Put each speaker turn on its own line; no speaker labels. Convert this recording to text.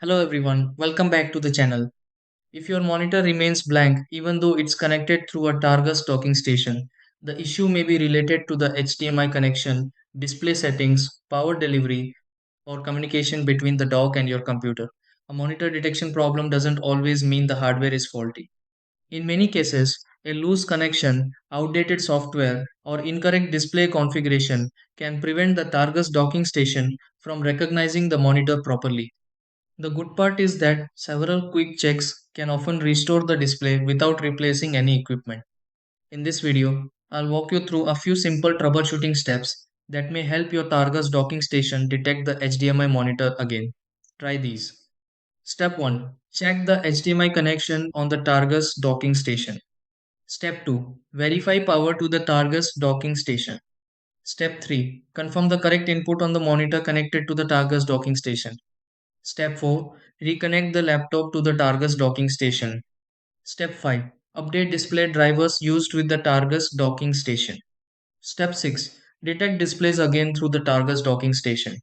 Hello everyone, welcome back to the channel. If your monitor remains blank even though it's connected through a Targus docking station, the issue may be related to the HDMI connection, display settings, power delivery, or communication between the dock and your computer. A monitor detection problem doesn't always mean the hardware is faulty. In many cases, a loose connection, outdated software, or incorrect display configuration can prevent the Targus docking station from recognizing the monitor properly. The good part is that several quick checks can often restore the display without replacing any equipment. In this video, I'll walk you through a few simple troubleshooting steps that may help your Targus docking station detect the HDMI monitor again. Try these. Step 1. Check the HDMI connection on the Targus docking station. Step 2. Verify power to the Targus docking station. Step 3. Confirm the correct input on the monitor connected to the Targus docking station. Step 4. Reconnect the laptop to the Targus docking station. Step 5. Update display drivers used with the Targus docking station. Step 6. Detect displays again through the Targus docking station.